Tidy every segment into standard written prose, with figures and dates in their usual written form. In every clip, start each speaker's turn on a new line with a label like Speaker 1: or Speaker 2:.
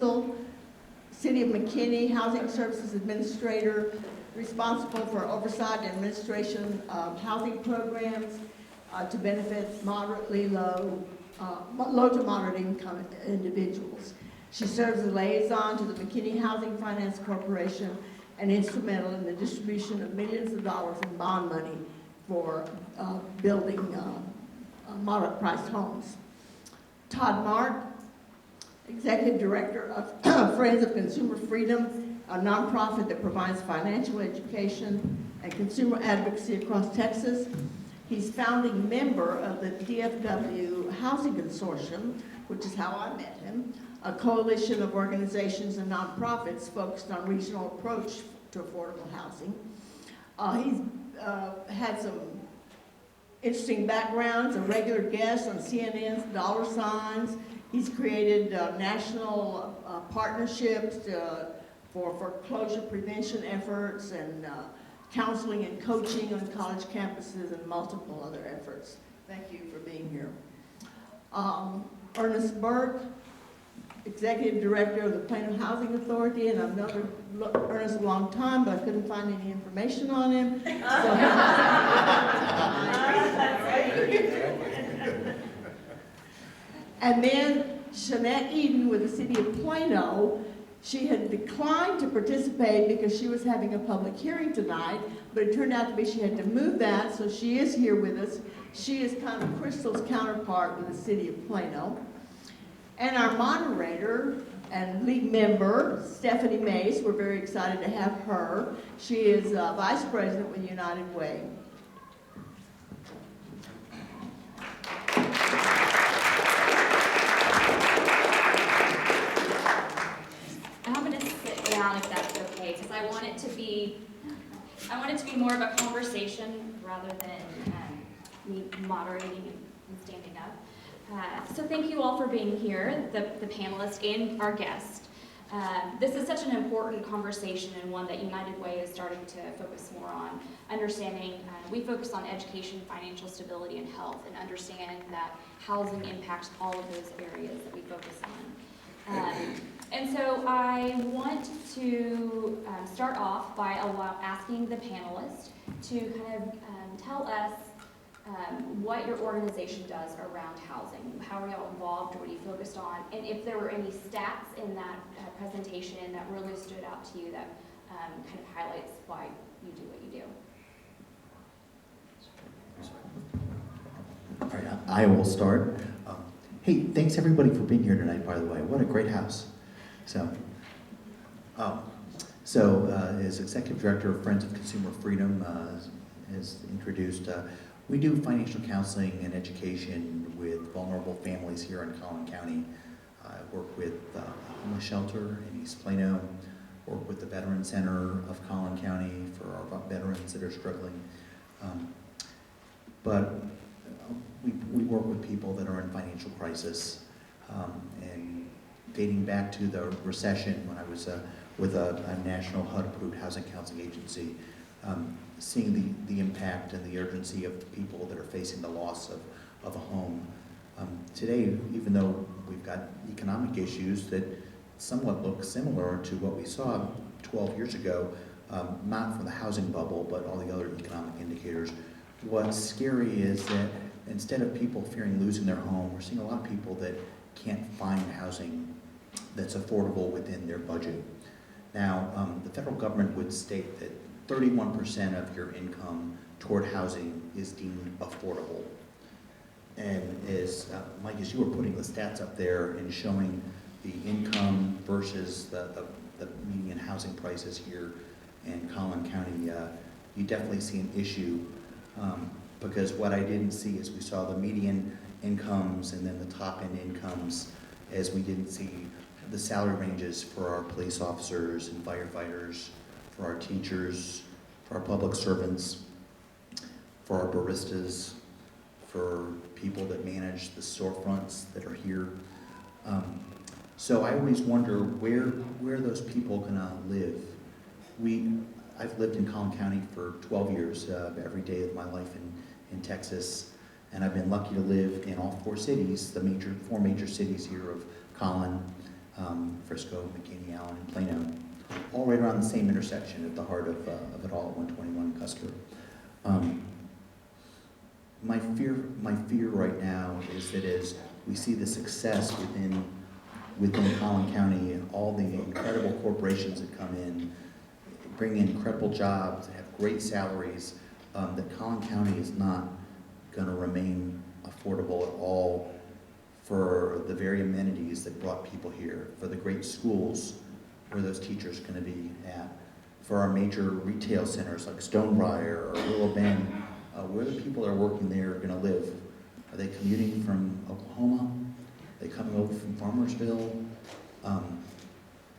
Speaker 1: City of McKinney Housing Services Administrator, responsible for oversight and administration of housing programs to benefit low to moderate income individuals. She serves as a liaison to the McKinney Housing Finance Corporation and instrumental in the distribution of millions of dollars in bond money for building moderate-priced homes. Todd Mark, Executive Director of Friends of Consumer Freedom, a nonprofit that provides financial education and consumer advocacy across Texas. He's founding member of the DFW Housing Consortium, which is how I met him, a coalition of organizations and nonprofits focused on regional approach to affordable housing. He's had some interesting backgrounds, a regular guest on CNN's Dollar Signs. He's created national partnerships for foreclosure prevention efforts and counseling and coaching on college campuses and multiple other efforts. Thank you for being here. Ernest Burke, Executive Director of the Plano Housing Authority, and I've known Ernest a long time, but I couldn't find any information on him. And then Shanette Eden with the City of Plano. She had declined to participate because she was having a public hearing tonight, but it turned out to be she had to move that, so she is here with us. She is kind of Crystal's counterpart with the City of Plano. And our moderator and lead member, Stephanie Mace, we're very excited to have her. She is Vice President with United Way.
Speaker 2: I'm going to sit down if that's okay, because I want it to be more of a conversation rather than me moderating and standing up. So thank you all for being here, the panelists and our guest. This is such an important conversation and one that United Way is starting to focus more on. Understanding, we focus on education, financial stability, and health, and understand that housing impacts all of those areas that we focus on. And so I want to start off by asking the panelists to kind of tell us what your organization does around housing. How are y'all involved? What are you focused on? And if there were any stats in that presentation that really stood out to you that kind of highlights why you do what you do.
Speaker 3: All right, I will start. Hey, thanks everybody for being here tonight, by the way. What a great house. As Executive Director of Friends of Consumer Freedom has introduced, we do financial counseling and education with vulnerable families here in Collin County. I work with a homeless shelter in East Plano, work with the Veteran Center of Collin County for our veterans that are struggling. We work with people that are in financial crisis. And dating back to the recession when I was with a national HUD-approved housing counseling agency, seeing the impact and the urgency of people that are facing the loss of a home. Today, even though we've got economic issues that somewhat look similar to what we saw 12 years ago, not for the housing bubble, but all the other economic indicators, what's scary is that instead of people fearing losing their home, we're seeing a lot of people that can't find housing that's affordable within their budget. Now, the federal government would state that 31% of your income toward housing is deemed affordable. And as Mike, as you were putting the stats up there and showing the income versus the median housing prices here in Collin County, you definitely see an issue. Because what I didn't see is we saw the median incomes and then the top end incomes, as we didn't see the salary ranges for our police officers and firefighters, for our teachers, for our public servants, for our baristas, for people that manage the storefronts that are here. So I always wonder where those people are gonna live. I've lived in Collin County for 12 years, every day of my life in Texas, and I've been lucky to live in all four cities, the four major cities here of Collin, Frisco, McKinney, Allen, and Plano, all right around the same intersection at the heart of it all, 121 Custer. My fear right now is that as we see the success within Collin County and all the incredible corporations that come in, bring in incredible jobs, have great salaries, that Collin County is not going to remain affordable at all for the very amenities that brought people here, for the great schools where those teachers are going to be at, for our major retail centers like Stonebriar or Willow Bend, where the people that are working there are going to live. Are they commuting from Oklahoma? Are they coming over from Farmersville?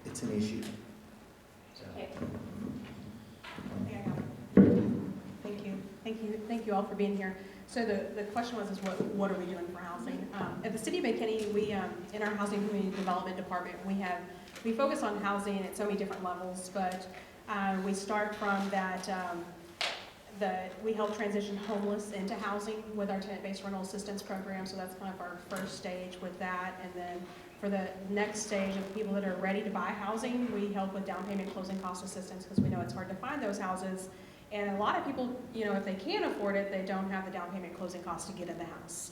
Speaker 3: It's an issue. So.
Speaker 2: Okay.
Speaker 4: Thank you all for being here. So the question was, what are we doing for housing? At the City of McKinney, we, in our Housing Community Development Department, we focus on housing at so many different levels, but we start from that, we help transition homeless into housing with our tenant-based rental assistance program, so that's kind of our first stage with that. And then for the next stage of people that are ready to buy housing, we help with down payment closing cost assistance, because we know it's hard to find those houses. And a lot of people, if they can afford it, they don't have the down payment closing costs to get in the house.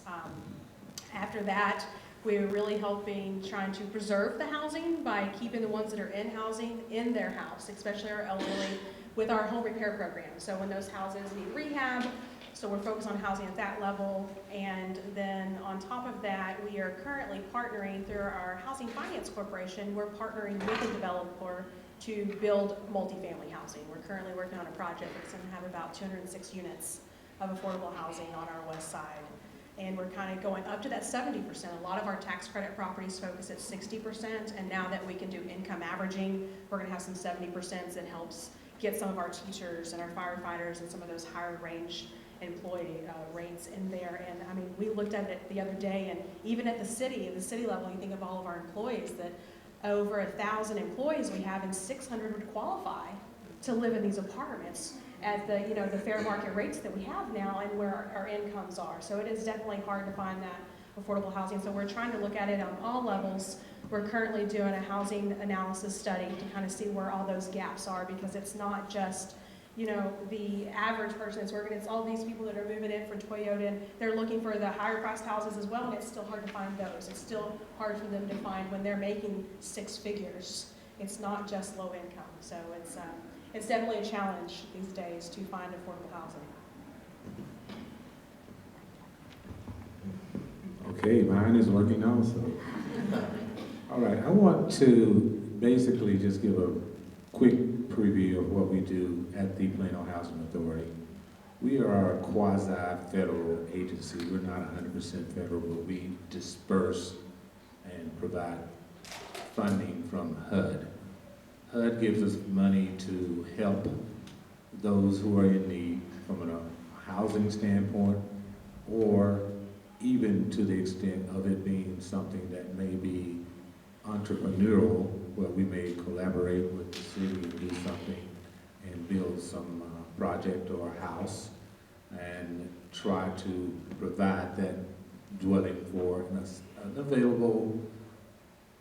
Speaker 4: After that, we're really helping trying to preserve the housing by keeping the ones that are in housing in their house, especially our elderly, with our home repair program. So when those houses need rehab, so we're focused on housing at that level. And then on top of that, we are currently partnering through our Housing Finance Corporation. We're partnering with a developer to build multifamily housing. We're currently working on a project that's going to have about 206 units of affordable housing on our west side. And we're kind of going up to that 70%. A lot of our tax credit properties focus at 60%, and now that we can do income averaging, we're going to have some 70% that helps get some of our teachers and our firefighters and some of those higher range employee rates in there. And I mean, we looked at it the other day, and even at the city level, you think of all of our employees, that over 1,000 employees we have, and 600 would qualify to live in these apartments at the fair market rates that we have now and where our incomes are. So it is definitely hard to find that affordable housing. So we're trying to look at it on all levels. We're currently doing a housing analysis study to kind of see where all those gaps are, because it's not just the average person that's working, it's all these people that are moving in from Toyota, and they're looking for the higher priced houses as well, and it's still hard to find those. It's still hard for them to find when they're making six figures. It's not just low income. So it's definitely a challenge these days to find affordable housing.
Speaker 5: Okay, mine is working also. All right, I want to basically just give a quick preview of what we do at the Plano Housing Authority. We are a quasi-federal agency. We're not 100% federal, but we disperse and provide funding from HUD. HUD gives us money to help those who are in need from a housing standpoint, or even to the extent of it being something that may be entrepreneurial, where we may collaborate with the city and do something and build some project or house and try to provide that dwelling for an available,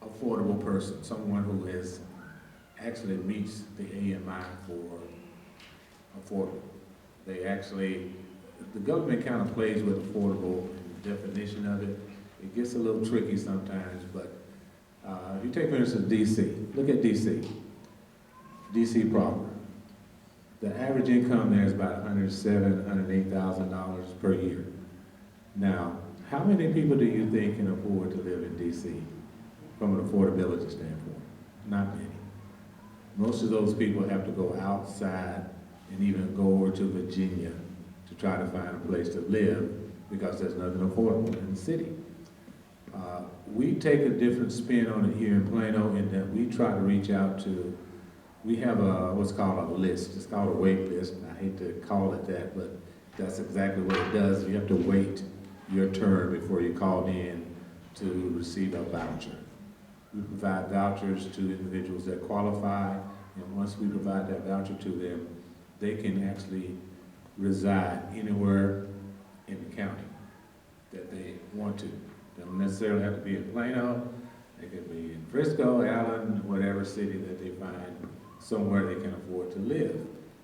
Speaker 5: affordable person, someone who has actually meets the AMI for affordable. The government kind of plays with affordable and the definition of it. It gets a little tricky sometimes, but if you take, for instance, DC, look at DC proper. The average income there is about $107,000, $108,000 per year. Now, how many people do you think can afford to live in DC from an affordability standpoint? Not many. Most of those people have to go outside and even go over to Virginia to try to find a place to live, because there's nothing affordable in the city. We take a different spin on it here in Plano, in that we try to reach out to, we have what's called a list. It's called a wait list, and I hate to call it that, but that's exactly what it does. You have to wait your turn before you're called in to receive a voucher. We provide vouchers to individuals that qualify, and once we provide that voucher to them, they can actually reside anywhere in the county that they want to. They don't necessarily have to be in Plano. They could be in Frisco, Allen, whatever city that they find somewhere they can afford to live.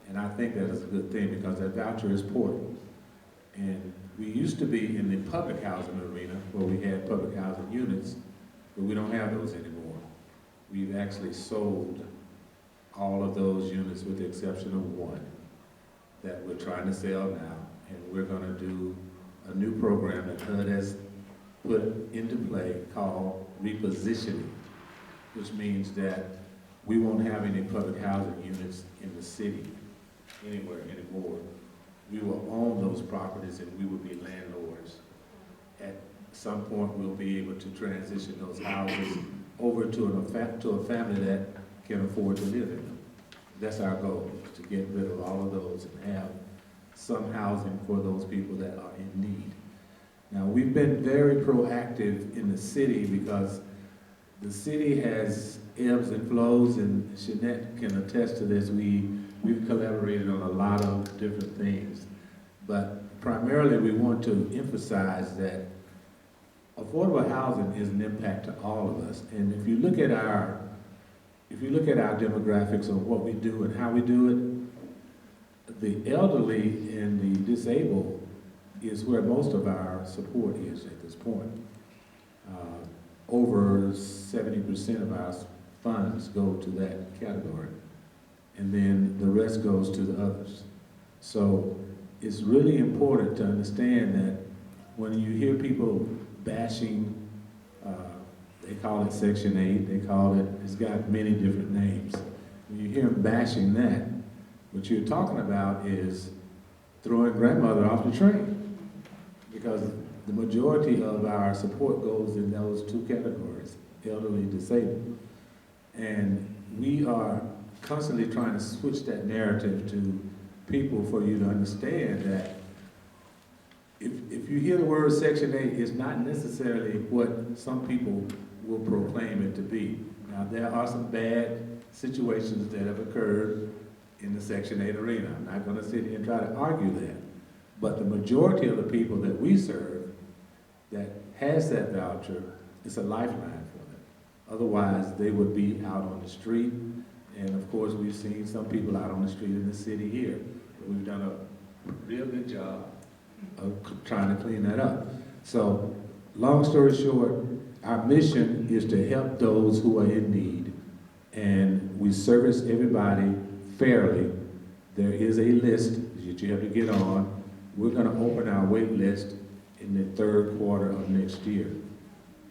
Speaker 5: And I think that is a good thing because that voucher is portable. And we used to be in the public housing arena where we had public housing units, but we don't have those anymore. We've actually sold all of those units with the exception of one that we're trying to sell now. And we're gonna do a new program that HUD has put into play called repositioning, which means that we won't have any public housing units in the city anywhere anymore. We will own those properties and we will be landlords. At some point, we'll be able to transition those houses over to a family that can afford to live in them. That's our goal, is to get rid of all of those and have some housing for those people that are in need. Now, we've been very proactive in the city because the city has ebbs and flows, and Shanette can attest to this. We've collaborated on a lot of different things, but primarily we want to emphasize that affordable housing is an impact to all of us. And if you look at our demographics of what we do and how we do it, the elderly and the disabled is where most of our support is at this point. Over 70% of our funds go to that category, and then the rest goes to the others. So it's really important to understand that when you hear people bashing, they call it Section 8, it's got many different names. When you hear them bashing that, what you're talking about is throwing grandmother off the train, because the majority of our support goes in those two categories, elderly, disabled. And we are constantly trying to switch that narrative to people for you to understand that if you hear the word Section 8, it's not necessarily what some people will proclaim it to be. Now, there are some bad situations that have occurred in the Section 8 arena. I'm not going to sit here and try to argue that. But the majority of the people that we serve that has that voucher, it's a lifeline for them. Otherwise, they would be out on the street. And of course, we've seen some people out on the street in the city here. We've done a real good job of trying to clean that up. So, long story short, our mission is to help those who are in need, and we service everybody fairly. There is a list that you have to get on. We're going to open our wait list in the third quarter of next year.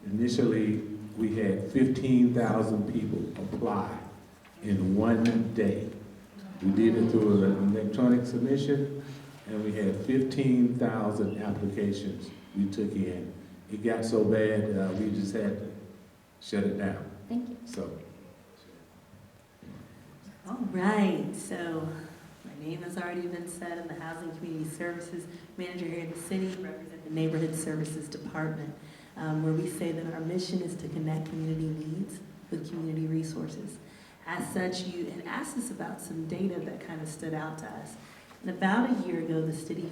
Speaker 5: Initially, we had 15,000 people apply in one day. We did it through an electronic submission, and we had 15,000 applications we took in. It got so bad, we just had to shut it down.
Speaker 2: Thank you.
Speaker 5: So.
Speaker 6: All right, so my name has already been said. I'm the Housing Community Services Manager here in the city, represent the Neighborhood Services Department, where we say that our mission is to connect community needs with community resources. As such, you had asked us about some data that kind of stood out to us. And about a year ago, the city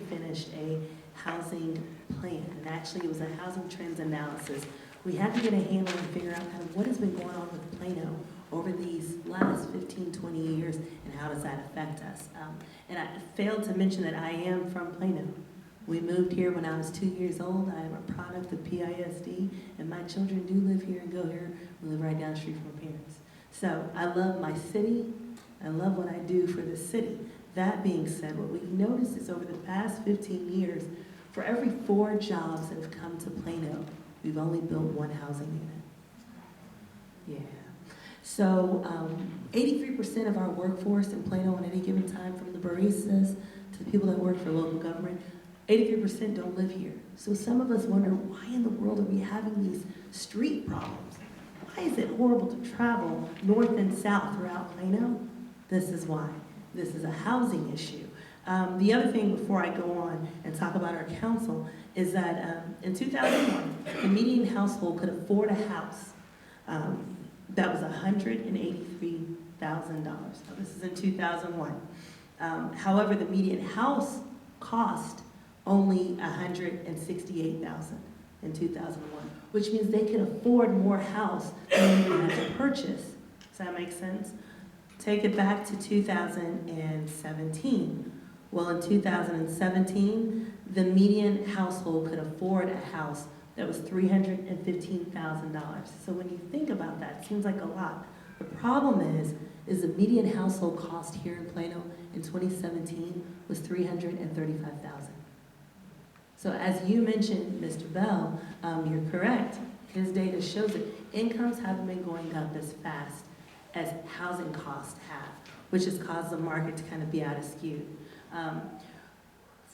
Speaker 6: finished a housing plan, and actually it was a housing trends analysis. We had to get a handle and figure out kind of what has been going on with Plano over these last 15, 20 years, and how does that affect us. And I failed to mention that I am from Plano. We moved here when I was 2 years old. I am a product of PISD, and my children do live here and go here. We live right down the street from my parents. So I love my city. I love what I do for the city. That being said, what we've noticed is over the past 15 years, for every 4 jobs that have come to Plano, we've only built 1 housing unit. Yeah. So 83% of our workforce in Plano at any given time, from the baristas to the people that work for local government, 83% don't live here. So some of us wonder, why in the world are we having these street problems? Why is it horrible to travel north and south throughout Plano? This is why. This is a housing issue. The other thing before I go on and talk about our council is that in 2001, the median household could afford a house that was $183,000. So this is in 2001. However, the median house cost only $168,000. in 2001, which means they could afford more house than they had to purchase. Does that make sense? Take it back to 2017. Well, in 2017, the median household could afford a house that was $315,000. So when you think about that, it seems like a lot. The problem is the median household cost here in Plano in 2017 was $335,000. So as you mentioned, Mr. Bell, you're correct. His data shows it. Incomes haven't been going up as fast as housing costs have, which has caused the market to kind of be out of skew.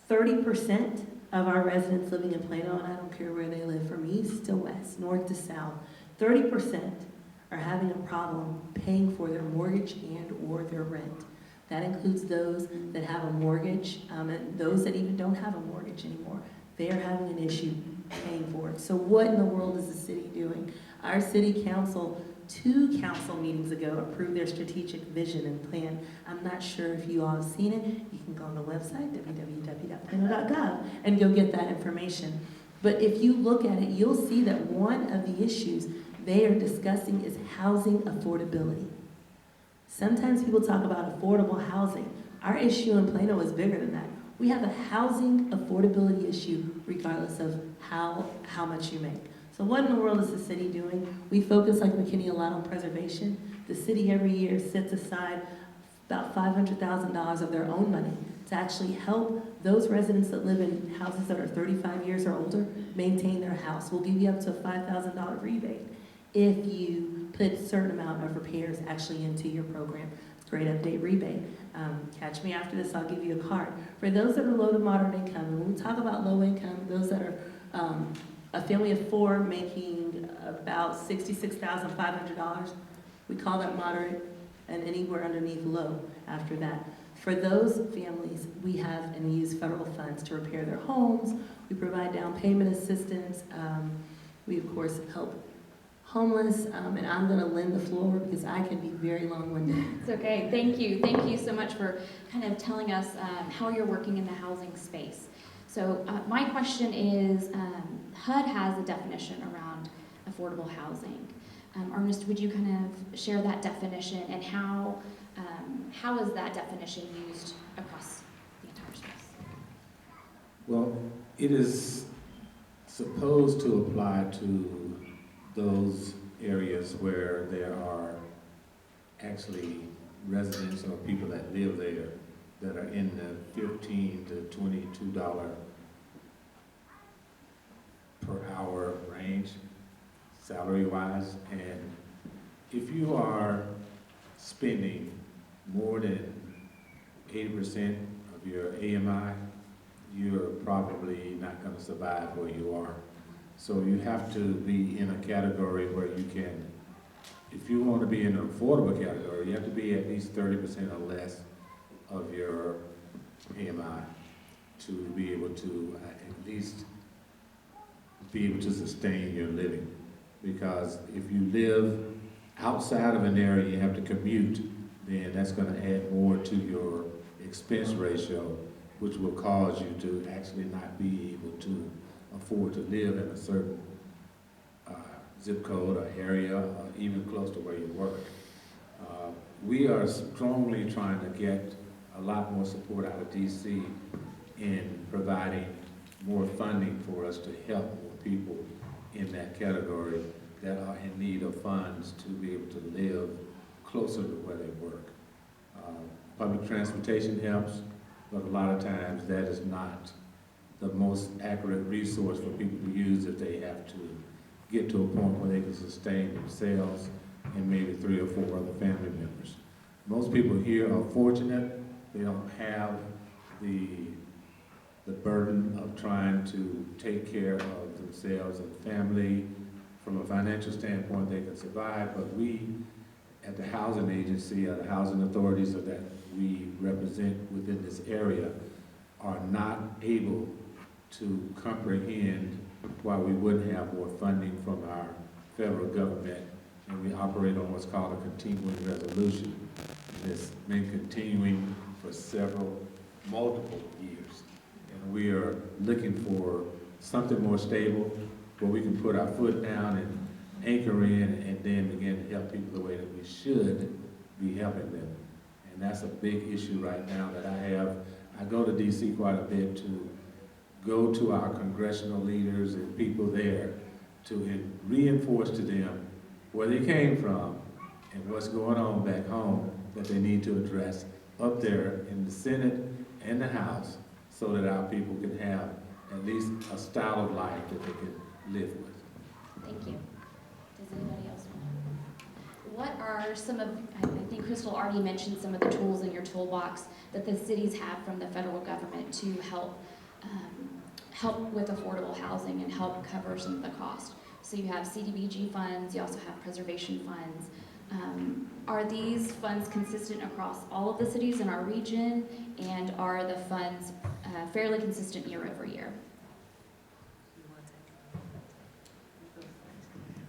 Speaker 6: 30% of our residents living in Plano, and I don't care where they live, from east to west, north to south, 30% are having a problem paying for their mortgage and or their rent. That includes those that have a mortgage and those that even don't have a mortgage anymore. They are having an issue paying for it. So what in the world is the city doing? Our city council, 2 council meetings ago, approved their strategic vision and plan. I'm not sure if you all have seen it. You can go on the website, www.plano.gov, and go get that information. But if you look at it, you'll see that one of the issues they are discussing is housing affordability. Sometimes people talk about affordable housing. Our issue in Plano is bigger than that. We have a housing affordability issue regardless of how much you make. So what in the world is the city doing? We focus, like McKinney, a lot on preservation. The city every year sets aside about $500,000 of their own money to actually help those residents that live in houses that are 35 years or older maintain their house. We'll give you up to a $5,000 rebate if you put a certain amount of repairs actually into your program. It's a great update rebate. Catch me after this, I'll give you a card. For those that are low to moderate income, and when we talk about low income, those that are a family of 4 making about $66,500, we call that moderate, and anywhere underneath low after that. For those families, we have and we use federal funds to repair their homes. We provide down payment assistance. We, of course, help homeless, and I'm going to lend the floor because I can be very long-winded.
Speaker 2: It's okay. Thank you. Thank you so much for kind of telling us how you're working in the housing space. So my question is, HUD has a definition around affordable housing. Ernest, would you kind of share that definition and how is that definition used across the entire space?
Speaker 5: Well, it is supposed to apply to those areas where there are actually residents or people that live there that are in the $15 to $22 per hour range, salary-wise. And if you are spending more than 80% of your AMI, you're probably not going to survive where you are. So you have to be in a category where you can, if you want to be in an affordable category, you have to be at least 30% or less of your AMI to be able to at least be able to sustain your living. Because if you live outside of an area, you have to commute, then that's going to add more to your expense ratio, which will cause you to actually not be able to afford to live in a certain zip code or area, or even close to where you work. We are strongly trying to get a lot more support out of DC in providing more funding for us to help more people in that category that are in need of funds to be able to live closer to where they work. Public transportation helps, but a lot of times that is not the most accurate resource for people to use if they have to get to a point where they can sustain themselves and maybe 3 or 4 other family members. Most people here are fortunate. They don't have the burden of trying to take care of themselves and family. From a financial standpoint, they can survive, but we at the housing agency or the housing authorities that we represent within this area are not able to comprehend why we wouldn't have more funding from our federal government, and we operate on what's called a continuing resolution. And it's been continuing for multiple years. And we are looking for something more stable, where we can put our foot down and anchor in and then begin to help people the way that we should be helping them. And that's a big issue right now that I have. I go to DC quite a bit to go to our congressional leaders and people there to reinforce to them where they came from and what's going on back home that they need to address up there in the Senate and the House so that our people can have at least a style of life that they can live with.
Speaker 2: Thank you. Does anybody else want to? What are some of, I think Crystal already mentioned some of the tools in your toolbox that the cities have from the federal government to help with affordable housing and help cover some of the cost. So you have CDBG funds, you also have preservation funds. Are these funds consistent across all of the cities in our region, and are the funds fairly consistent year over year?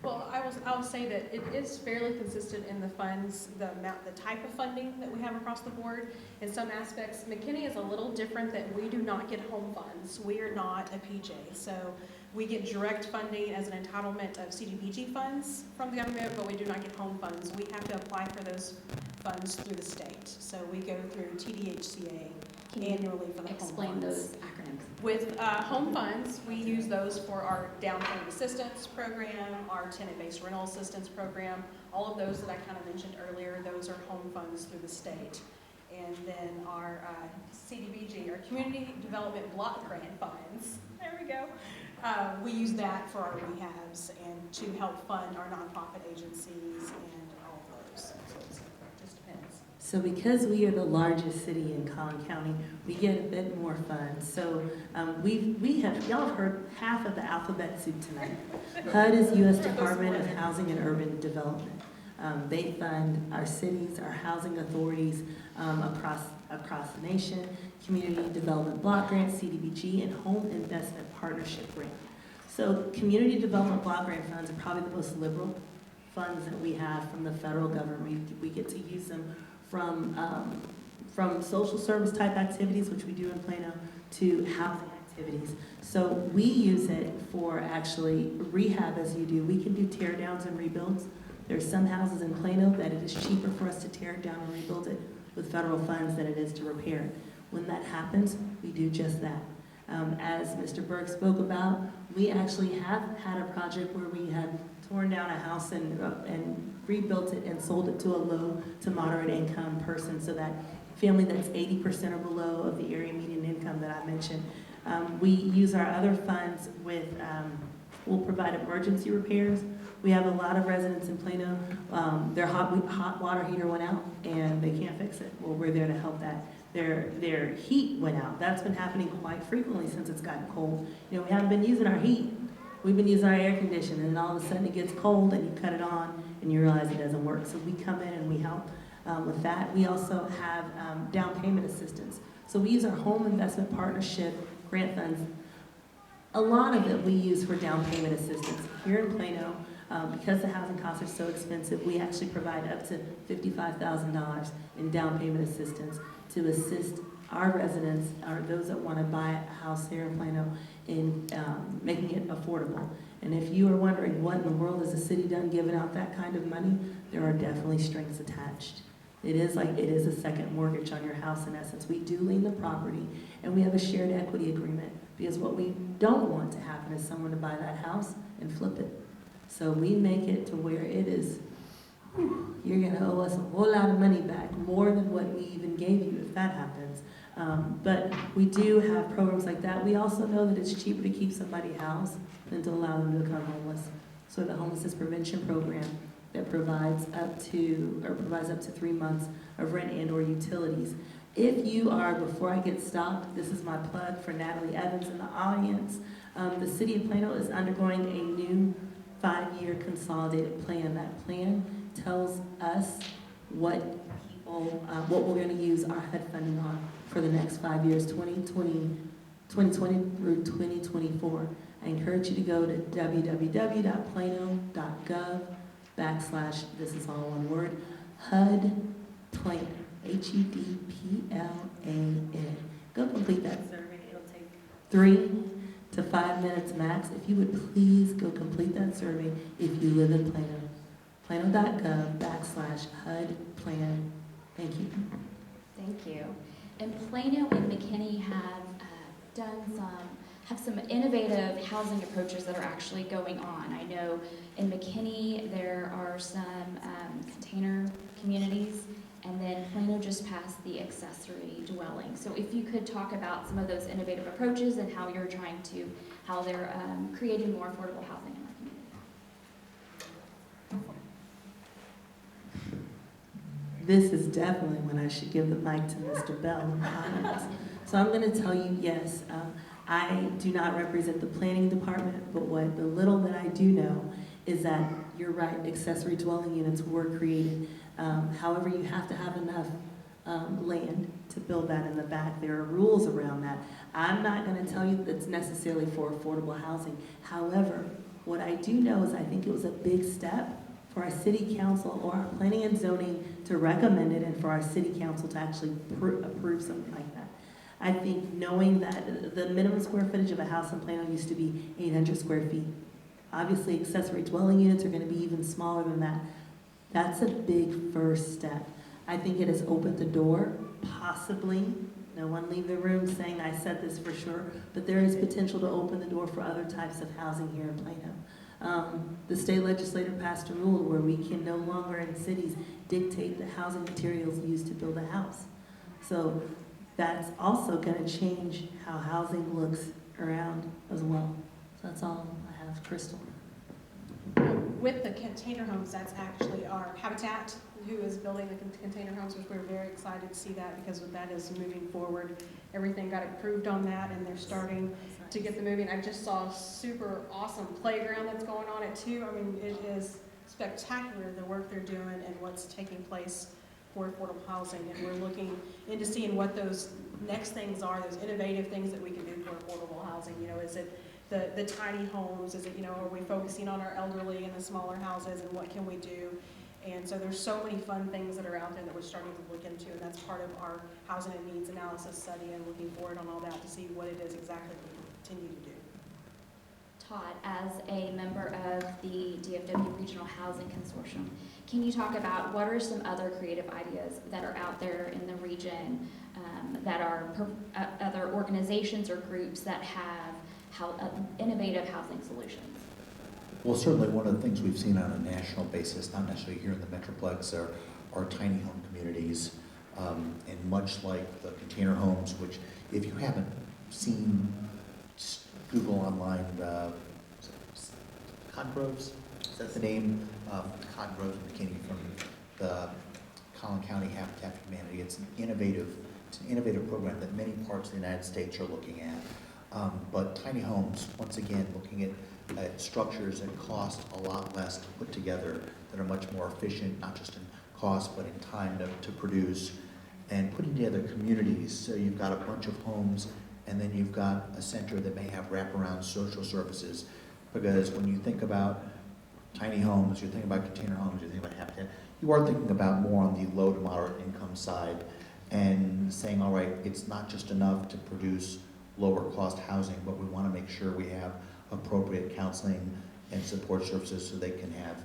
Speaker 4: Well, I will say that it is fairly consistent in the funds, the amount, the type of funding that we have across the board. In some aspects, McKinney is a little different that we do not get home funds. We are not a PJ. So we get direct funding as an entitlement of CDBG funds from the government, but we do not get home funds. We have to apply for those funds through the state. So we go through TDHCA annually for the home funds.
Speaker 2: Explain those acronyms.
Speaker 4: With home funds, we use those for our down payment assistance program, our tenant-based rental assistance program. All of those that I kind of mentioned earlier, those are home funds through the state. And then our CDBG, our Community Development Block Grant funds, there we go. We use that for our rehabs and to help fund our nonprofit agencies and all of those. So it just depends.
Speaker 6: So because we are the largest city in Collin County, we get a bit more funds. So y'all have heard half of the alphabet soup tonight. HUD is U.S. Department of Housing and Urban Development. They fund our cities, our housing authorities across the nation, Community Development Block Grant, CDBG, and Home Investment Partnership Grant. So Community Development Block Grant funds are probably the most liberal funds that we have from the federal government. We get to use them from social service type activities, which we do in Plano, to housing activities. So we use it for actually rehab as you do. We can do tear downs and rebuilds. There's some houses in Plano that it is cheaper for us to tear it down and rebuild it with federal funds than it is to repair it. When that happens, we do just that. As Mr. Burke spoke about, we actually have had a project where we had torn down a house and rebuilt it and sold it to a low to moderate income person, so that family that's 80% or below of the area median income that I mentioned. We use our other funds with, we'll provide emergency repairs. We have a lot of residents in Plano, their hot water heater went out and they can't fix it. Well, we're there to help that. Their heat went out. That's been happening quite frequently since it's gotten cold. You know, we haven't been using our heat. We've been using our air conditioning, and all of a sudden it gets cold and you cut it on and you realize it doesn't work. So we come in and we help with that. We also have down payment assistance. So we use our Home Investment Partnership grant funds. A lot of it we use for down payment assistance. Here in Plano, because the housing costs are so expensive, we actually provide up to $55,000 in down payment assistance to assist our residents, or those that want to buy a house here in Plano, in making it affordable. And if you are wondering what in the world is the city done giving out that kind of money, there are definitely strings attached. It is a second mortgage on your house in essence. We do lien the property, and we have a shared equity agreement, because what we don't want to happen is someone to buy that house and flip it. So we make it to where it is, you're gonna owe us a whole lot of money back, more than what we even gave you if that happens. But we do have programs like that. We also know that it's cheaper to keep somebody housed than to allow them to become homeless. So the homelessness prevention program that provides up to 3 months of rent and or utilities. If you are, before I get stopped, this is my plug for Natalie Evans in the audience. The city of Plano is undergoing a new 5-year consolidated plan. That plan tells us what we're going to use our HUD funding on for the next 5 years, 2020 through 2024. I encourage you to go to www.plano.gov/ this is all one word, HUD Plan, HUDPLAN. Go complete that survey. It'll take 3 to 5 minutes max. If you would please go complete that survey if you live in Plano. Plano.gov/HUD plan. Thank you.
Speaker 2: Thank you. And Plano and McKinney have some innovative housing approaches that are actually going on. I know in McKinney there are some container communities, and then Plano just passed the accessory dwelling. So if you could talk about some of those innovative approaches and how they're creating more affordable housing in our community.
Speaker 6: This is definitely when I should give the mic to Mr. Bell in the audience. So I'm going to tell you, yes, I do not represent the planning department, but what the little that I do know is that you're right, accessory dwelling units were created. However, you have to have enough land to build that in the back. There are rules around that. I'm not going to tell you that it's necessarily for affordable housing. However, what I do know is I think it was a big step for our city council or our planning and zoning to recommend it, and for our city council to actually approve something like that. I think knowing that the minimum square footage of a house in Plano used to be 800 square feet. Obviously, accessory dwelling units are going to be even smaller than that. That's a big first step. I think it has opened the door, possibly. No one leave the room saying I said this for sure, but there is potential to open the door for other types of housing here in Plano. The state legislature passed a rule where we can no longer in cities dictate the housing materials used to build a house. So that's also going to change how housing looks around as well. So that's all I have. Crystal.
Speaker 4: With the container homes, that's actually our Habitat who is building the container homes, which we're very excited to see that because that is moving forward. Everything got approved on that, and they're starting to get the moving. I just saw a super awesome playground that's going on it too. I mean, it is spectacular, the work they're doing and what's taking place for affordable housing. And we're looking into seeing what those next things are, those innovative things that we can do for affordable housing. You know, is it the tiny homes? Is it, you know, are we focusing on our elderly and the smaller houses, and what can we do? And so there's so many fun things that are out there that we're starting to look into, and that's part of our housing and needs analysis study, and looking forward on all that to see what it is exactly we continue to do.
Speaker 2: Todd, as a member of the DFW Regional Housing Consortium, can you talk about what are some other creative ideas that are out there in the region that are other organizations or groups that have innovative housing solutions?
Speaker 3: Well, certainly one of the things we've seen on a national basis, not necessarily here in the Metroplex, are tiny home communities. And much like the container homes, which if you haven't seen, just Google online, Codgroves, is that the name? Codgroves in McKinney from the Collin County Habitat for Humanity. It's an innovative program that many parts of the United States are looking at. But tiny homes, once again, looking at structures that cost a lot less to put together, that are much more efficient, not just in cost, but in time to produce, and putting together communities. So you've got a bunch of homes, and then you've got a center that may have wraparound social services. Because when you think about tiny homes, you're thinking about container homes, you're thinking about habitat, you are thinking about more on the low to moderate income side, and saying, all right, it's not just enough to produce lower cost housing, but we want to make sure we have appropriate counseling and support services so they can have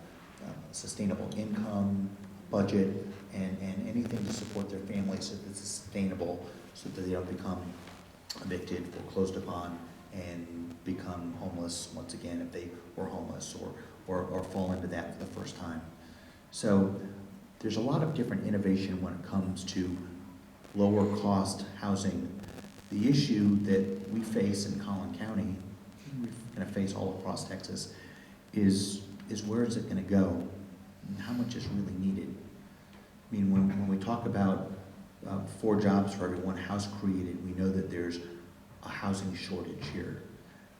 Speaker 3: sustainable income, budget, and anything to support their families so that it's sustainable, so that they don't become evicted, foreclosed upon, and become homeless once again if they were homeless or fall into that for the first time. So there's a lot of different innovation when it comes to lower cost housing. The issue that we face in Collin County, we're going to face all across Texas, is where is it going to go, and how much is really needed. I mean, when we talk about 4 jobs for every 1 house created, we know that there's a housing shortage here.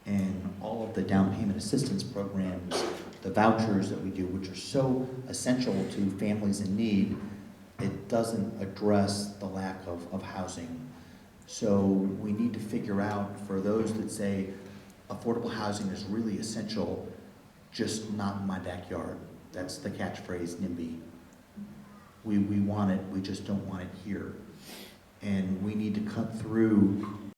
Speaker 3: And all of the down payment assistance programs, the vouchers that we do, which are so essential to families in need, it doesn't address the lack of housing. So we need to figure out, for those that say affordable housing is really essential, just not in my backyard. That's the catchphrase NIMBY. We want it, we just don't want it here. And we need to cut through